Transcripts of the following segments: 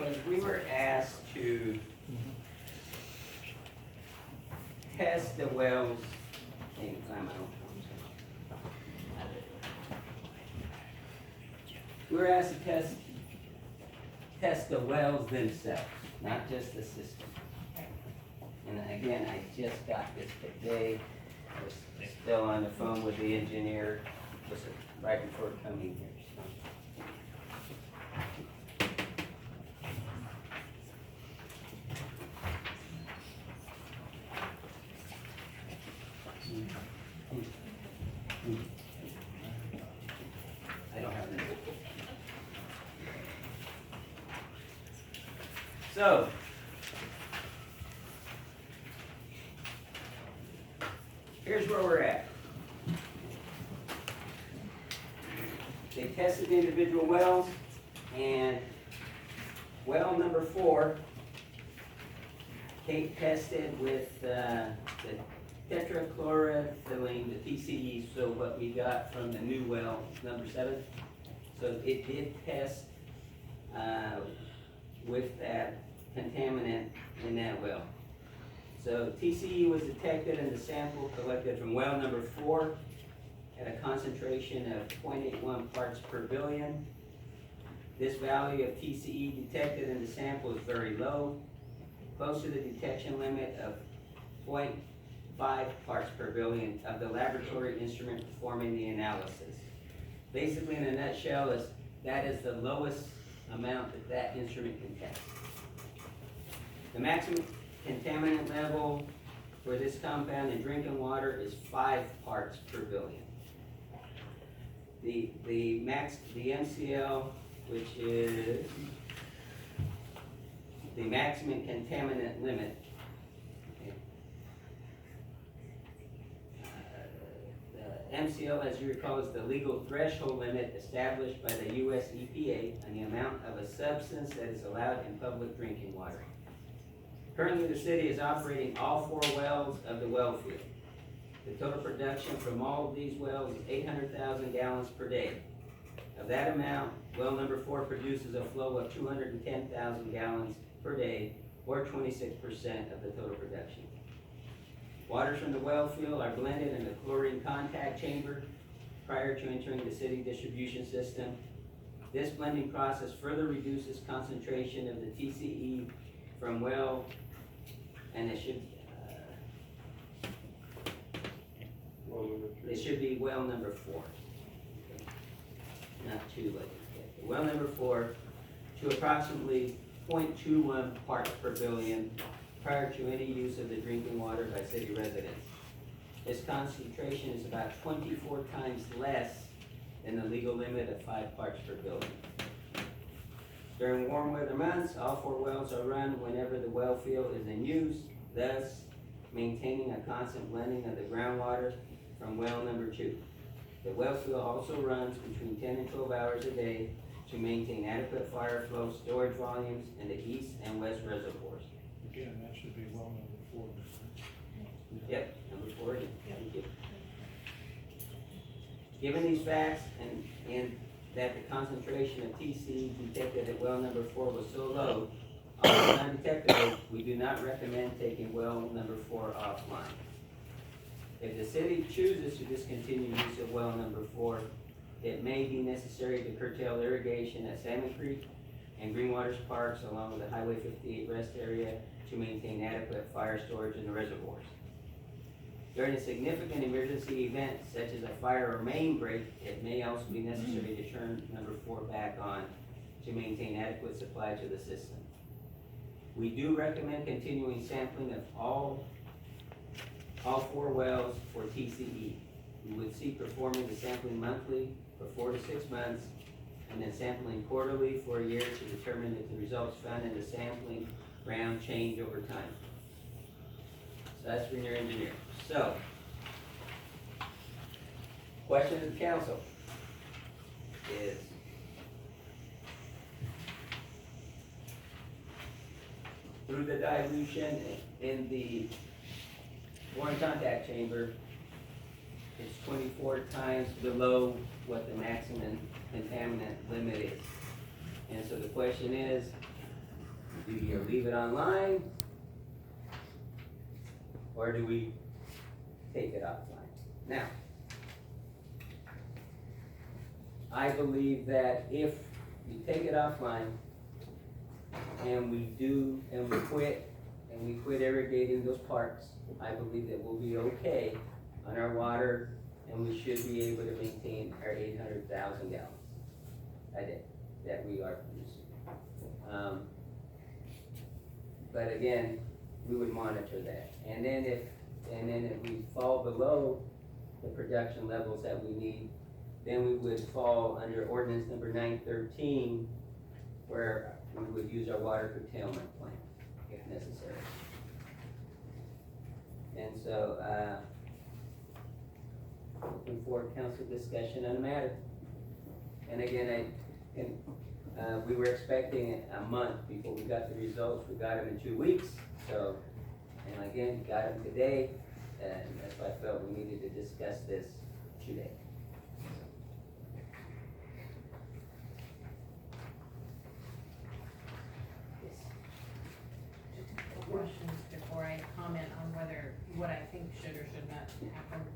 was we were asked to test the wells. Hang on, we were asked to test the wells themselves, not just the system. And again, I just got this today. I was still on the phone with the engineer, was right before coming here. I don't have that. So, here's where we're at. They tested individual wells, and well number 4, Kate tested with the tetrachlorethylamine, the TCE, so what we got from the new well, number 7. So it did test with that contaminant in that well. So TCE was detected in the sample collected from well number 4 at a concentration of 0.81 parts per billion. This value of TCE detected in the sample is very low, close to the detection limit of 0.5 parts per billion of the laboratory instrument performing the analysis. Basically, in a nutshell, that is the lowest amount that instrument can test. The maximum contaminant level for this compound in drinking water is 5 parts per billion. The MCL, which is the maximum contaminant limit, the MCL, as you recall, is the legal threshold limit established by the U.S. EPA on the amount of a substance that is allowed in public drinking water. Currently, the city is operating all 4 wells of the well field. The total production from all of these wells is 800,000 gallons per day. Of that amount, well number 4 produces a flow of 210,000 gallons per day, or 26% of the total production. Waters from the well field are blended in the chlorine contact chamber prior to entering the city distribution system. This blending process further reduces concentration of the TCE from well, and it should be well number 4, not 2 like that. Well number 4 to approximately 0.21 parts per billion prior to any use of the drinking water by city residents. This concentration is about 24 times less than the legal limit of 5 parts per billion. During warm weather months, all 4 wells are run whenever the well field is in use, thus maintaining a constant blending of the groundwater from well number 2. The well field also runs between 10 and 12 hours a day to maintain adequate fire flow storage volumes in the east and west reservoirs. Again, that should be well number 4. Yep, number 4 again. Thank you. Given these facts and that the concentration of TC detected at well number 4 was so low, although undetectable, we do not recommend taking well number 4 offline. If the city chooses to discontinue use of well number 4, it may be necessary to curtail irrigation at Salmon Creek and Green Waters Parks along with the Highway 58 rest area to maintain adequate fire storage in the reservoirs. During a significant emergency event such as a fire or main break, it may also be necessary to turn number 4 back on to maintain adequate supply to the system. We do recommend continuing sampling of all 4 wells for TCE. We would seek performing the sampling monthly for 4 to 6 months, and then sampling quarterly for a year to determine if the results found in the sampling round change over time. So that's from your engineer. So, question of the council is, through the dilution in the foreign contact chamber, it's 24 times below what the maximum contaminant limit is. And so the question is, Do you leave it online? Or do we take it offline? Now, I believe that if you take it offline and we quit irrigating those parks, I believe that we'll be okay on our water and we should be able to maintain our 800,000 gallons a day that we are producing. But again, we would monitor that. And then if we fall below the production levels that we need, then we would fall under ordinance number 913, where we would use our water curtailment plan if necessary. And so, looking for council discussion on the matter. And again, we were expecting a month before we got the results. We got them in 2 weeks. So, and again, got them today. And that's why I felt we needed to discuss this today. Questions before I comment on what I think should or should not happen.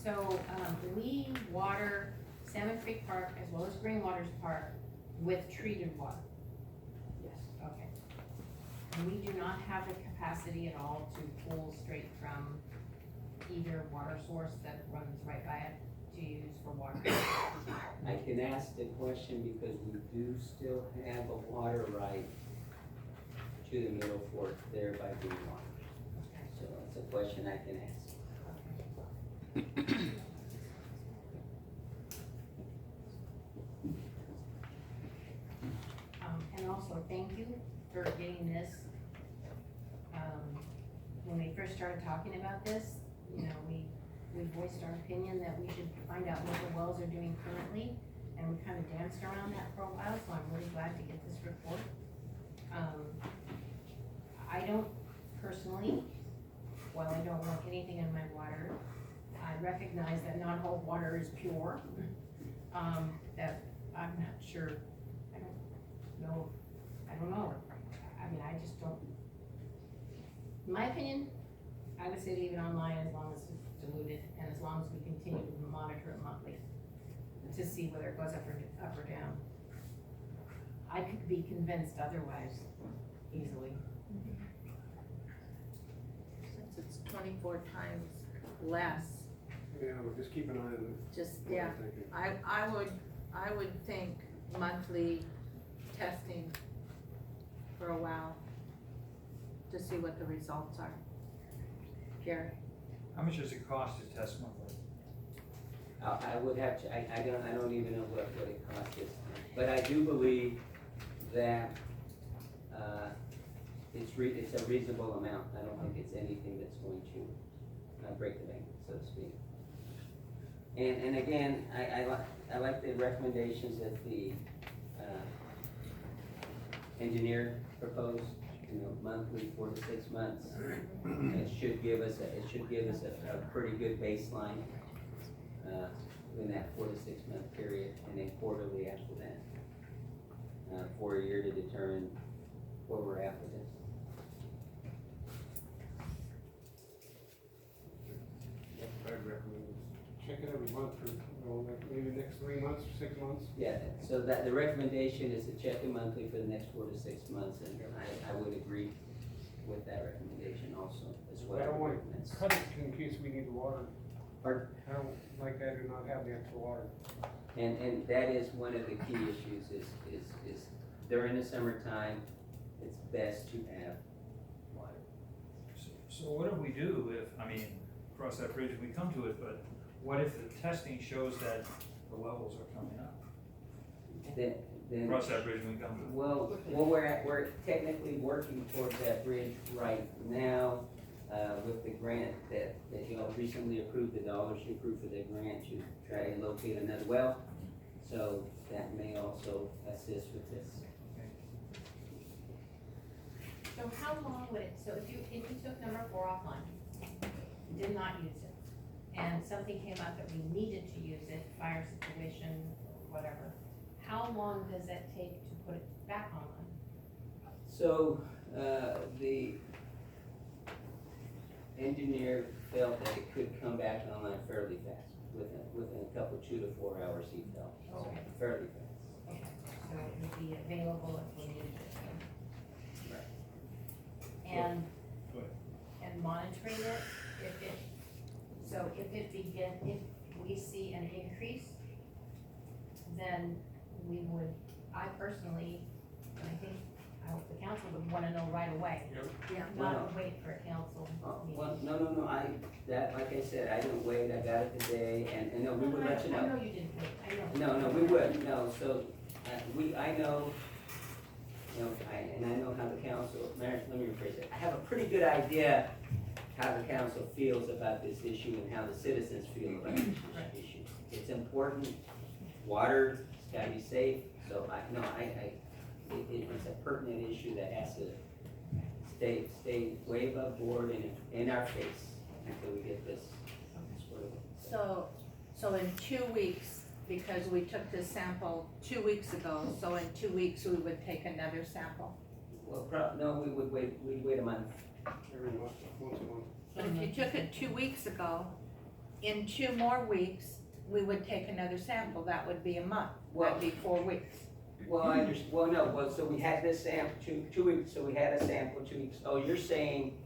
So, we water Salmon Creek Park as well as Green Waters Park with treated water. Yes. Okay. And we do not have the capacity at all to pull straight from either water source that runs right by it to use for water. I can ask the question because we do still have a water right to the Middle Fork there by Green Waters. So it's a question I can ask. And also, thank you for getting this. When we first started talking about this, we voiced our opinion that we should find out what the wells are doing currently, and we kind of danced around that for a while, so I'm really glad to get this report. I don't personally, while I don't want anything in my water, I recognize that not all water is pure. That I'm not sure, I don't know. I mean, I just don't, in my opinion, I would say leave it online as long as it's diluted and as long as we continue to monitor it monthly to see whether it goes up or down. I could be convinced otherwise easily. Since it's 24 times less, Yeah, we'll just keep an eye on it. just, yeah, I would think monthly testing for a while to see what the results are. Gary? How much does it cost to test monthly? I would have to, I don't even know what it costs us. But I do believe that, it's a reasonable amount. I don't think it's anything that's going to break the bank, so to speak. And again, I like the recommendations that the engineer proposed, monthly, 4 to 6 months. It should give us a pretty good baseline in that 4 to 6 month period, and then quarterly after that, for a year to determine where we're at with this. I'd recommend check it every month for, like maybe next 3 months, 6 months. Yeah, so that the recommendation is to check it monthly for the next 4 to 6 months, and I would agree with that recommendation also, as well. I don't want to cut it in case we need the water. Pardon? I don't like that or not have the extra water. And that is one of the key issues is during the summertime, it's best to have water. So what do we do if, cross that bridge when we come to it, but what if the testing shows that the levels are coming up? Then Cross that bridge when we come to it. well, we're technically working towards that bridge right now, with the grant that y'all recently approved, the dollars you approved for the grant to try and locate another well. So that may also assist with this. So how long would it, so if you took number 4 offline, did not use it, and something came up that we needed to use it, fire situation, whatever, how long does that take to put it back online? So, the engineer felt that it could come back online fairly fast, within a couple, 2 to 4 hours, he felt, so Okay. fairly fast. Okay, so it would be available if we needed it. And, Go ahead. and monitoring it, if we see an increase, then we would, I personally, and I hope the council would wanna know right away. Yeah. Not wait for a council Well, meeting. no, like I said, I didn't wait, I got it today, and no, we would let you I know. know you didn't wait, I know. No, we would, no, so, I know, and I know how the council, Mayor, let me rephrase it. I have a pretty good idea how the council feels about this issue and how the citizens feel about this issue. It's important, water's gotta be safe, so it's a pertinent issue that has to stay way above board and in our face until we get this sort of. So in 2 weeks, because we took this sample 2 weeks ago, so in 2 weeks, we would take another sample. Well, no, we'd wait a month. Every month, once a month. But if you took it 2 weeks ago, in 2 more weeks, we would take another sample, that would be a month, that'd be 4 weeks. So we had this sample, 2 weeks, so we had a sample 2 weeks. Oh, you're saying,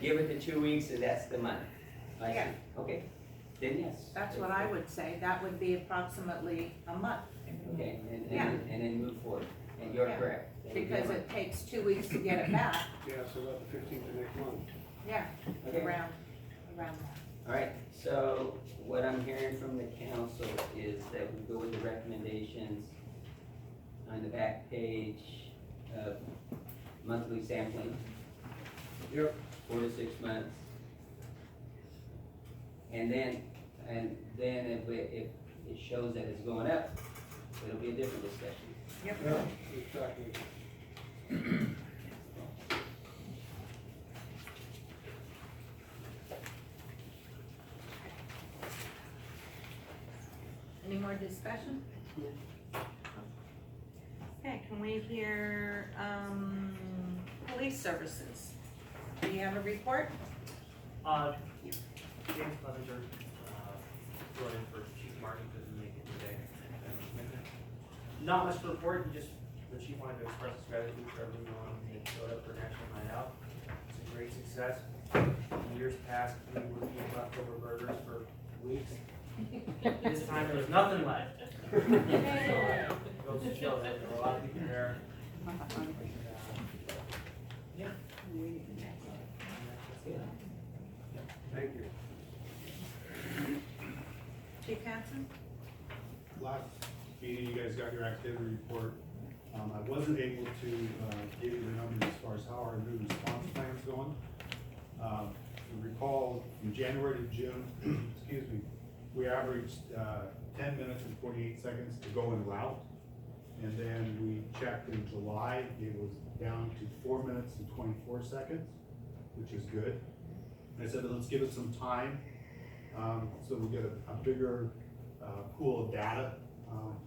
give it to 2 weeks and that's the month? I see. Yeah. Okay, then yes. That's what I would say, that would be approximately a month, Okay, Yeah. and then move forward, and you're Yeah. correct. because it takes 2 weeks to get it back, Yeah, so about the 15th of next month. yeah, Okay. around that. All right, so what I'm hearing from the council is that we go with the recommendations on the back page of monthly sampling. Yep. 4 to 6 months. And then if it shows that it's going up, it'll be a different discussion. Yep. Yeah, exactly. Any more discussion? Okay, can we hear, police services? Do you have a report? James Clevenger, brought in for Chief Martin because we make it today. Not much to report, just the chief wanted to express his gratitude for everyone that showed up for National Night Out. It's a great success. In years past, we were eating leftover burgers for weeks. This time there was nothing left. Goes to show that there were a lot of people there. Yeah. Thank you. Chief Hansen? Last meeting, you guys got your activity report. I wasn't able to give you the numbers as far as how our new response plan's going. You recall, from January to June, excuse me, we averaged 10 minutes and 48 seconds to go en route. And then we checked in July, it was down to 4 minutes and 24 seconds, which is good. I said, let's give it some time, so we get a bigger pool of data.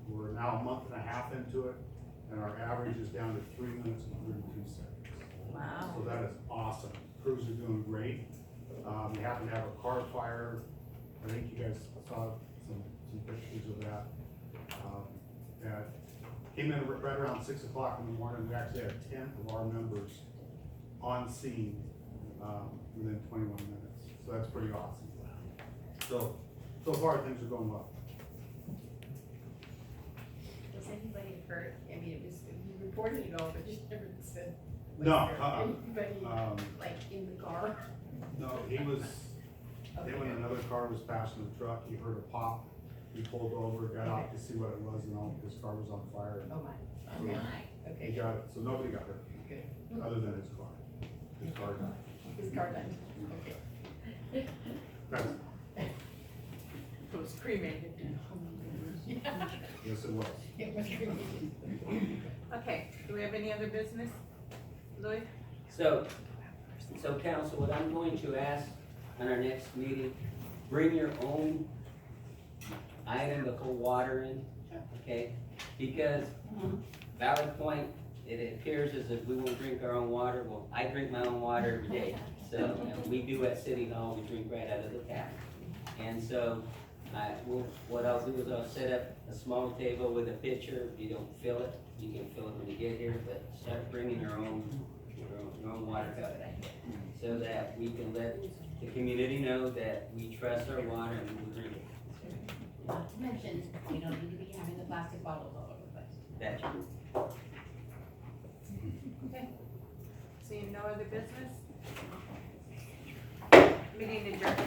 We're now a month and a half into it, and our average is down to 3 minutes and 32 seconds. Wow. So that is awesome. Crews are doing great. We happen to have a car fire. I think you guys saw some pictures of that. That came in right around 6 o'clock in the morning. We actually had 10 of our members on scene within 21 minutes. So that's pretty awesome. So far things are going well. Was anybody hurt? I mean, it was, you reported it all, but you never said. was No, there Anybody, like, in the car? No, he was, Okay. then when another car was passing the truck, he heard a pop. He pulled over, got out to see what it was, and all, his car was on fire. Oh, my. Oh, Yeah. my. He Okay. got it, so nobody got hurt, Good. other than his car. His car died. His car died. Okay. That's, It was cremated. yes, it was. It was cremated. Okay, do we have any other business? Louis? So council, what I'm going to ask on our next meeting, bring your own item to pull water in, okay? Because Valley Point it appears as if we won't drink our own water. Well, I drink my own water every day. So, and we do at City Hall, we drink right out of the tap. And so, what I'll do is I'll set up a small table with a pitcher. If you don't fill it, you can fill it when you get here, but start bringing your own water cup. So that we can let the community know that we trust our water and we will drink it. Not to mention, you don't need to be having the plastic bottles all over the place. That's true. Okay. Seeing no other business? Meeting adjourned.